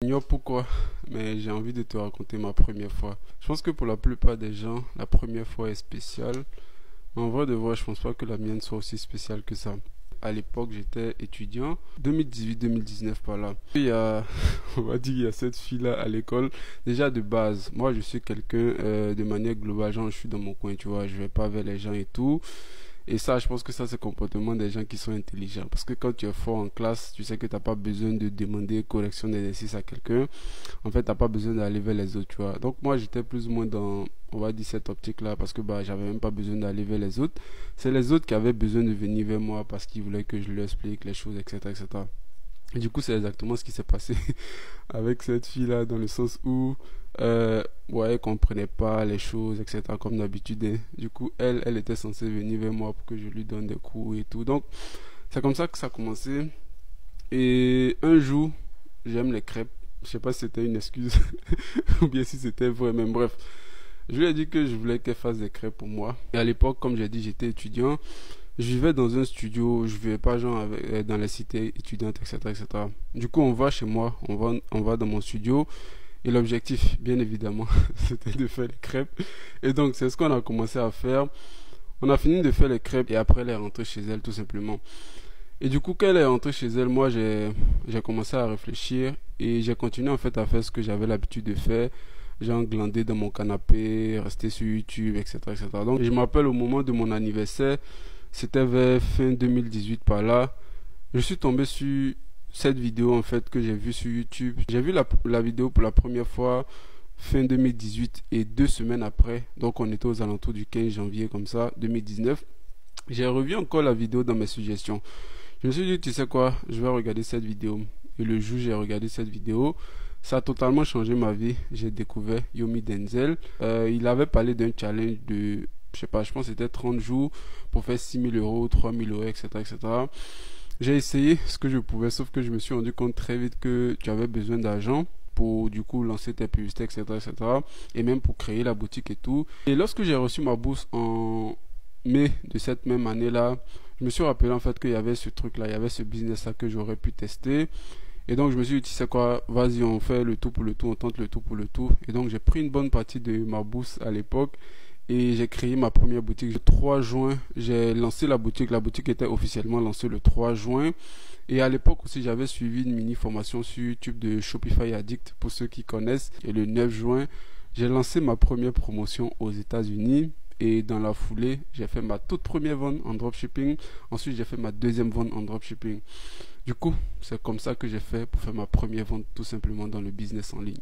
J'ignore pourquoi, mais j'ai envie de te raconter ma première fois. Je pense que pour la plupart des gens, la première fois est spéciale. Mais en vrai de vrai, je pense pas que la mienne soit aussi spéciale que ça. À l'époque, j'étais étudiant, 2018-2019 par là. Il y a, on va dire, il y a cette fille-là à l'école. Déjà de base, moi je suis quelqu'un de manière globale, genre je suis dans mon coin, tu vois, je vais pas vers les gens et tout. Et ça, je pense que ça, c'est le comportement des gens qui sont intelligents. Parce que quand tu es fort en classe, tu sais que tu n'as pas besoin de demander correction d'exercice à quelqu'un. En fait, tu n'as pas besoin d'aller vers les autres, tu vois. Donc, moi, j'étais plus ou moins dans, on va dire, cette optique-là. Parce que, bah, j'avais même pas besoin d'aller vers les autres. C'est les autres qui avaient besoin de venir vers moi parce qu'ils voulaient que je leur explique les choses, etc., etc. Et du coup, c'est exactement ce qui s'est passé avec cette fille-là, dans le sens où, ouais, elle comprenait pas les choses, etc., comme d'habitude, hein. Du coup, elle était censée venir vers moi pour que je lui donne des cours et tout. Donc, c'est comme ça que ça a commencé. Et un jour, j'aime les crêpes. Je sais pas si c'était une excuse ou bien si c'était vrai, mais bref. Je lui ai dit que je voulais qu'elle fasse des crêpes pour moi. Et à l'époque, comme j'ai dit, j'étais étudiant. Je vivais dans un studio, je vivais pas genre dans les cités étudiantes, etc., etc. Du coup, on va chez moi, on va dans mon studio. Et l'objectif, bien évidemment, c'était de faire les crêpes. Et donc, c'est ce qu'on a commencé à faire. On a fini de faire les crêpes et après, elle est rentrée chez elle, tout simplement. Et du coup, quand elle est rentrée chez elle, moi, j'ai commencé à réfléchir et j'ai continué en fait à faire ce que j'avais l'habitude de faire. Genre glander dans mon canapé, rester sur YouTube, etc., etc. Donc, je m'appelle au moment de mon anniversaire. C'était vers fin 2018 par là. Je suis tombé sur cette vidéo en fait que j'ai vue sur YouTube. J'ai vu la vidéo pour la première fois fin 2018 et 2 semaines après. Donc on était aux alentours du 15 janvier comme ça, 2019. J'ai revu encore la vidéo dans mes suggestions. Je me suis dit, tu sais quoi, je vais regarder cette vidéo. Et le jour où j'ai regardé cette vidéo, ça a totalement changé ma vie. J'ai découvert Yomi Denzel. Il avait parlé d'un challenge de, je sais pas, je pense que c'était 30 jours pour faire 6 000 euros, 3 000 euros, etc., etc. J'ai essayé ce que je pouvais, sauf que je me suis rendu compte très vite que tu avais besoin d'argent pour du coup lancer tes publicités, etc., etc. Et même pour créer la boutique et tout. Et lorsque j'ai reçu ma bourse en mai de cette même année-là, je me suis rappelé en fait qu'il y avait ce truc-là, il y avait ce business-là que j'aurais pu tester. Et donc je me suis dit, tu sais quoi, vas-y, on fait le tout pour le tout, on tente le tout pour le tout. Et donc j'ai pris une bonne partie de ma bourse à l'époque et j'ai créé ma première boutique. Le 3 juin, j'ai lancé la boutique. La boutique était officiellement lancée le 3 juin. Et à l'époque aussi, j'avais suivi une mini formation sur YouTube de Shopify Addict pour ceux qui connaissent. Et le 9 juin, j'ai lancé ma première promotion aux États-Unis. Et dans la foulée, j'ai fait ma toute première vente en dropshipping. Ensuite, j'ai fait ma deuxième vente en dropshipping. Du coup, c'est comme ça que j'ai fait pour faire ma première vente tout simplement dans le business en ligne.